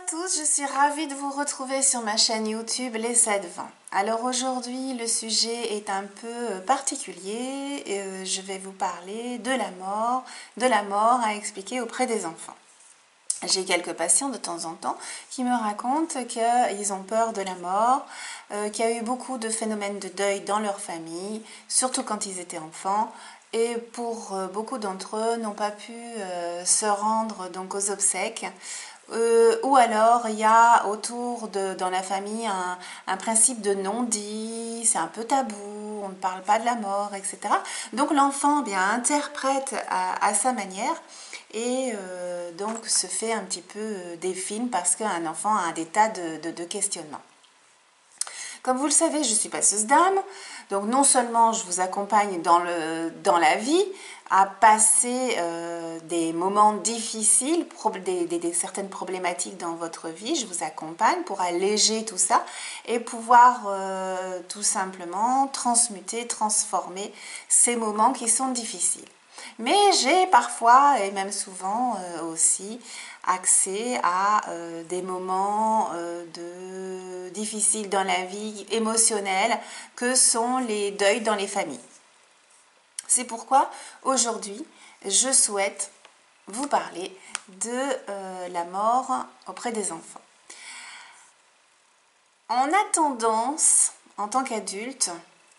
tous, je suis ravie de vous retrouver sur ma chaîne YouTube Les 7 Vents. Alors aujourd'hui, le sujet est un peu particulier. Je vais vous parler de la mort à expliquer auprès des enfants. J'ai quelques patients de temps en temps qui me racontent qu'ils ont peur de la mort, qu'il y a eu beaucoup de phénomènes de deuil dans leur famille, surtout quand ils étaient enfants. Et pour beaucoup d'entre eux, n'ont pas pu se rendre donc aux obsèques. Ou alors il y a autour dans la famille un principe de non-dit, c'est un peu tabou, on ne parle pas de la mort, etc. Donc l'enfant bien interprète à sa manière et donc se fait un petit peu des films parce qu'un enfant a des tas de questionnements. Comme vous le savez, je suis passeuse d'âme, donc non seulement je vous accompagne dans la vie, à passer des moments difficiles, certaines problématiques dans votre vie, je vous accompagne pour alléger tout ça et pouvoir tout simplement transmuter, transformer ces moments qui sont difficiles. Mais j'ai parfois, et même souvent aussi, accès à des moments difficiles dans la vie émotionnelle que sont les deuils dans les familles. C'est pourquoi aujourd'hui, je souhaite vous parler de la mort auprès des enfants. On a tendance, en tant qu'adulte,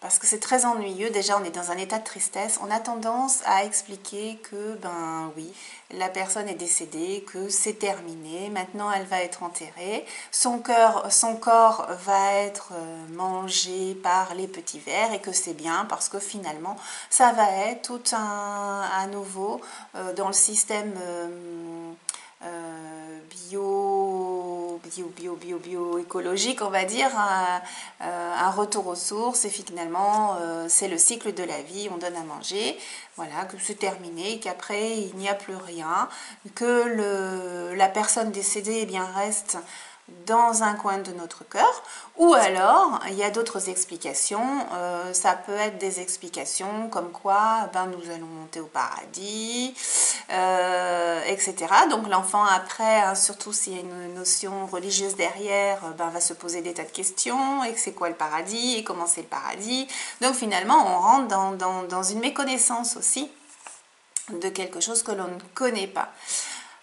parce que c'est très ennuyeux, déjà on est dans un état de tristesse, on a tendance à expliquer que, ben oui, la personne est décédée, que c'est terminé, maintenant elle va être enterrée, son corps va être mangé par les petits vers et que c'est bien parce que finalement ça va être tout à nouveau dans le système bio-écologique, on va dire, un retour aux sources et finalement c'est le cycle de la vie, on donne à manger, voilà, que c'est terminé, qu'après il n'y a plus rien, que la personne décédée eh bien, reste dans un coin de notre cœur, ou alors il y a d'autres explications, ça peut être des explications comme quoi ben, nous allons monter au paradis, etc. Donc l'enfant après, hein, surtout s'il y a une notion religieuse derrière, ben, va se poser des tas de questions, et c'est quoi le paradis, et comment c'est le paradis. Donc finalement on rentre dans une méconnaissance aussi de quelque chose que l'on ne connaît pas.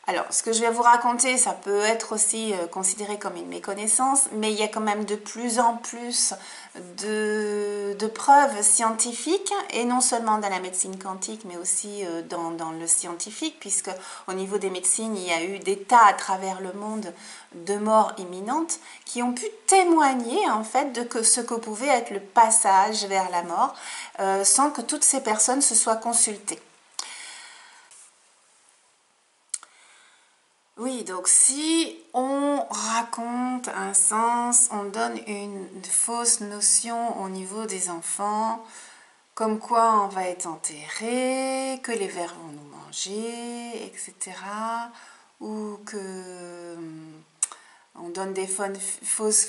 Alors, ce que je vais vous raconter, ça peut être aussi considéré comme une méconnaissance, mais il y a quand même de plus en plus de preuves scientifiques, et non seulement dans la médecine quantique, mais aussi dans le scientifique, puisque au niveau des médecines, il y a eu des tas à travers le monde de morts imminentes qui ont pu témoigner en fait de ce que pouvait être le passage vers la mort, sans que toutes ces personnes se soient consultées. Oui, donc si on raconte un sens, on donne une fausse notion au niveau des enfants, comme quoi on va être enterré, que les vers vont nous manger, etc. Ou que on donne des fausses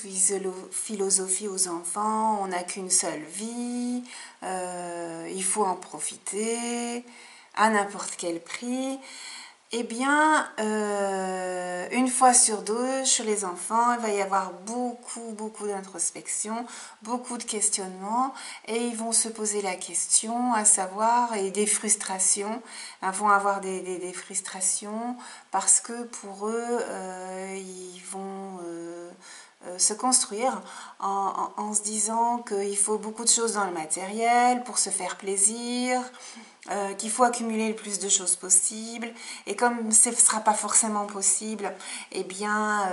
philosophies aux enfants, on n'a qu'une seule vie, il faut en profiter à n'importe quel prix. Eh bien, une fois sur deux, chez les enfants, il va y avoir beaucoup d'introspection, beaucoup de questionnements, et ils vont se poser la question, à savoir, et des frustrations, ils vont avoir des frustrations, parce que pour eux, ils vont se construire en se disant qu'il faut beaucoup de choses dans le matériel pour se faire plaisir, qu'il faut accumuler le plus de choses possible, et comme ce ne sera pas forcément possible, eh bien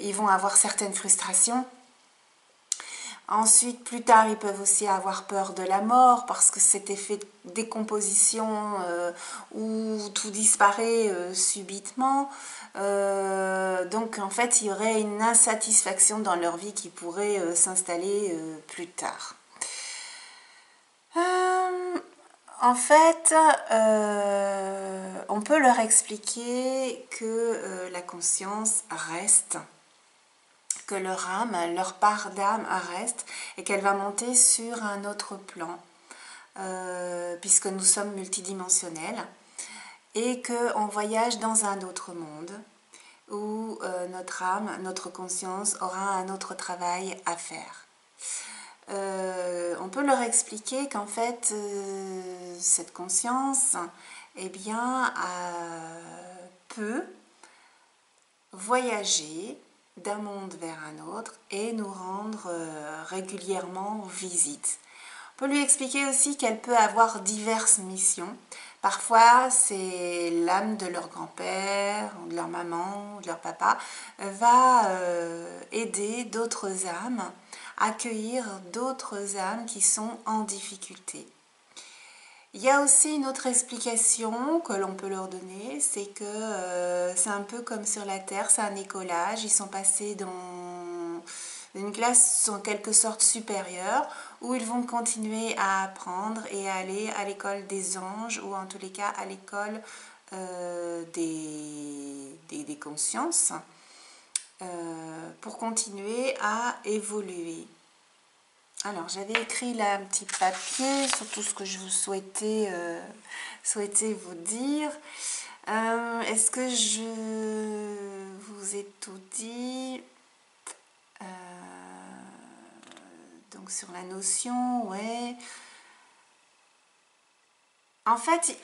ils vont avoir certaines frustrations. Ensuite, plus tard, ils peuvent aussi avoir peur de la mort parce que cet effet de décomposition où tout disparaît subitement. Donc, en fait, il y aurait une insatisfaction dans leur vie qui pourrait s'installer plus tard. En fait, on peut leur expliquer que la conscience reste, que leur âme, leur part d'âme reste et qu'elle va monter sur un autre plan, puisque nous sommes multidimensionnels et qu'on voyage dans un autre monde où notre âme, notre conscience aura un autre travail à faire. On peut leur expliquer qu'en fait, cette conscience, eh bien, peut voyager d'un monde vers un autre et nous rendre régulièrement visite. On peut lui expliquer aussi qu'elle peut avoir diverses missions. Parfois, c'est l'âme de leur grand-père, ou de leur maman, ou de leur papa, va aider d'autres âmes, accueillir d'autres âmes qui sont en difficulté. Il y a aussi une autre explication que l'on peut leur donner, c'est que c'est un peu comme sur la Terre, c'est un écolage, ils sont passés dans une classe en quelque sorte supérieure où ils vont continuer à apprendre et à aller à l'école des anges ou en tous les cas à l'école des consciences pour continuer à évoluer. Alors, j'avais écrit là un petit papier sur tout ce que je vous souhaitais vous dire. Est-ce que je vous ai tout dit? Donc, sur la notion, ouais. En fait,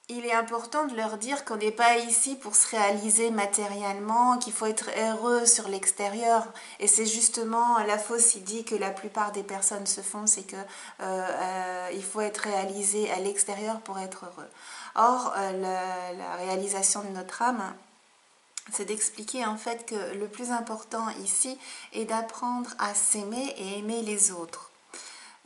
il est important de leur dire qu'on n'est pas ici pour se réaliser matériellement, qu'il faut être heureux sur l'extérieur. Et c'est justement la fausse idée que la plupart des personnes se font, c'est que il faut être réalisé à l'extérieur pour être heureux. Or, la réalisation de notre âme, c'est d'expliquer en fait que le plus important ici est d'apprendre à s'aimer et aimer les autres.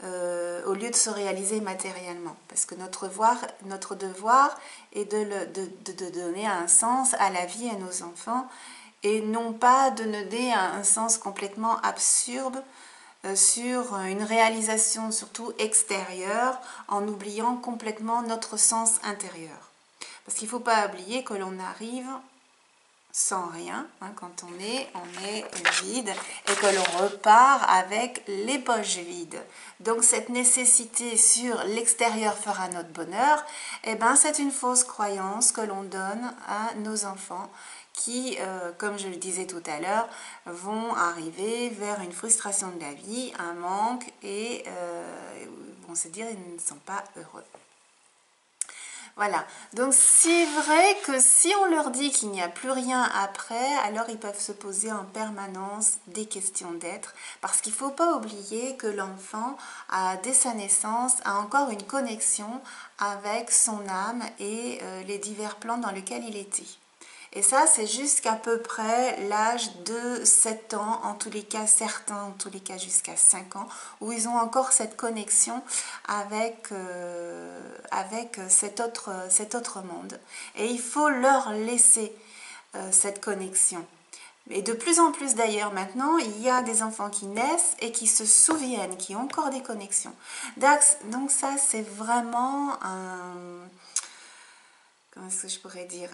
Au lieu de se réaliser matériellement. Parce que notre devoir est de donner un sens à la vie à nos enfants et non pas de donner un sens complètement absurde sur une réalisation surtout extérieure en oubliant complètement notre sens intérieur. Parce qu'il ne faut pas oublier que l'on arrive sans rien, hein, quand on est vide et que l'on repart avec les poches vides. Donc cette nécessité sur l'extérieur fera notre bonheur, eh ben, c'est une fausse croyance que l'on donne à nos enfants qui, comme je le disais tout à l'heure, vont arriver vers une frustration de la vie, un manque et vont se dire qu'ils ne sont pas heureux. Voilà, donc c'est vrai que si on leur dit qu'il n'y a plus rien après, alors ils peuvent se poser en permanence des questions d'être, parce qu'il ne faut pas oublier que l'enfant, dès sa naissance, a encore une connexion avec son âme et les divers plans dans lesquels il était. Et ça, c'est jusqu'à peu près l'âge de 7 ans, en tous les cas, certains, en tous les cas jusqu'à 5 ans, où ils ont encore cette connexion avec cet autre monde. Et il faut leur laisser cette connexion. Et de plus en plus d'ailleurs maintenant, il y a des enfants qui naissent et qui se souviennent, qui ont encore des connexions. Donc ça, c'est vraiment comment est-ce que je pourrais dire,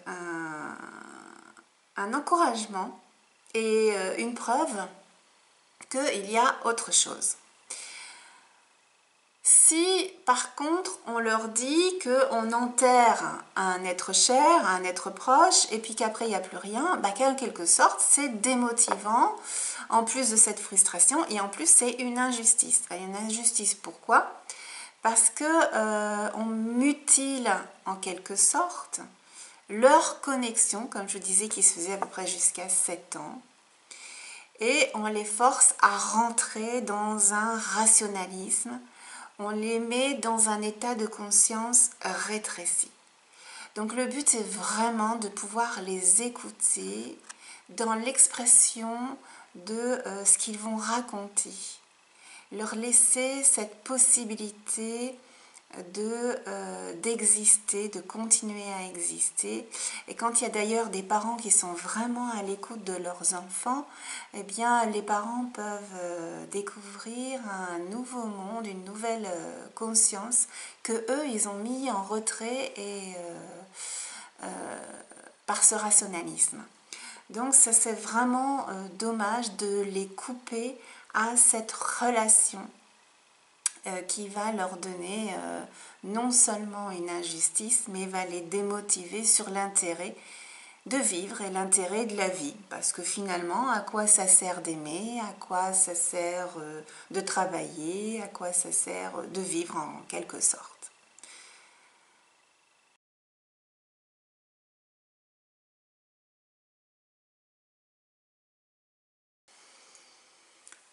un encouragement et une preuve qu'il y a autre chose. Si par contre on leur dit qu'on enterre un être cher, un être proche, et puis qu'après il n'y a plus rien, bah, en quelque sorte c'est démotivant, en plus de cette frustration, et en plus c'est une injustice. Une injustice pourquoi ? Parce qu'on mutile en quelque sorte leur connexion, comme je disais, qui se faisait à peu près jusqu'à 7 ans, et on les force à rentrer dans un rationalisme, on les met dans un état de conscience rétréci. Donc le but est vraiment de pouvoir les écouter dans l'expression de ce qu'ils vont raconter. Leur laisser cette possibilité d'exister, de continuer à exister. Et quand il y a d'ailleurs des parents qui sont vraiment à l'écoute de leurs enfants, eh bien les parents peuvent découvrir un nouveau monde, une nouvelle conscience que eux ils ont mis en retrait et par ce rationalisme. Donc ça c'est vraiment dommage de les couper à cette relation qui va leur donner non seulement une injustice, mais va les démotiver sur l'intérêt de vivre et l'intérêt de la vie. Parce que finalement, à quoi ça sert d'aimer, à quoi ça sert de travailler, à quoi ça sert de vivre en quelque sorte.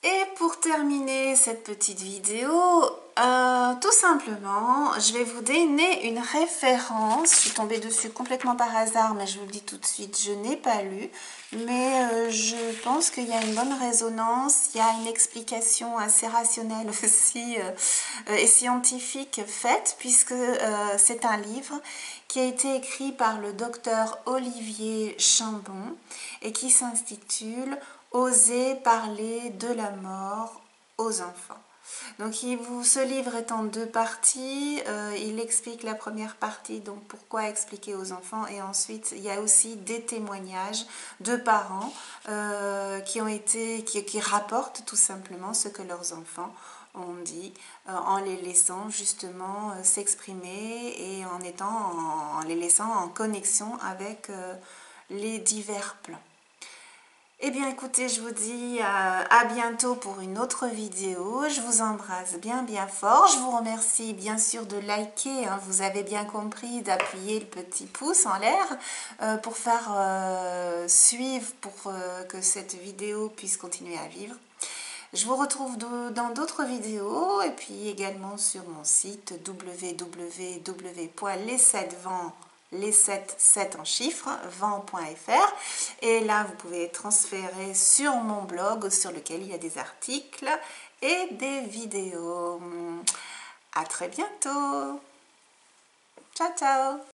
Et pour terminer cette petite vidéo, tout simplement, je vais vous donner une référence. Je suis tombée dessus complètement par hasard, mais je vous le dis tout de suite, je n'ai pas lu. Mais je pense qu'il y a une bonne résonance, il y a une explication assez rationnelle aussi et scientifique faite, puisque c'est un livre qui a été écrit par le docteur Olivier Chambon et qui s'intitule « Oser parler de la mort aux enfants ». Donc ce livre est en deux parties, il explique la première partie, donc pourquoi expliquer aux enfants, et ensuite il y a aussi des témoignages de parents qui rapportent tout simplement ce que leurs enfants ont dit, en les laissant justement s'exprimer et en les laissant en connexion avec les divers plans. Eh bien écoutez, je vous dis à bientôt pour une autre vidéo. Je vous embrasse bien fort. Je vous remercie bien sûr de liker, hein, vous avez bien compris, d'appuyer le petit pouce en l'air pour faire suivre, pour que cette vidéo puisse continuer à vivre. Je vous retrouve dans d'autres vidéos et puis également sur mon site www.les7vents, les 7 en chiffres, vent.fr, et là vous pouvez être transféré sur mon blog sur lequel il y a des articles et des vidéos. À très bientôt. Ciao ciao.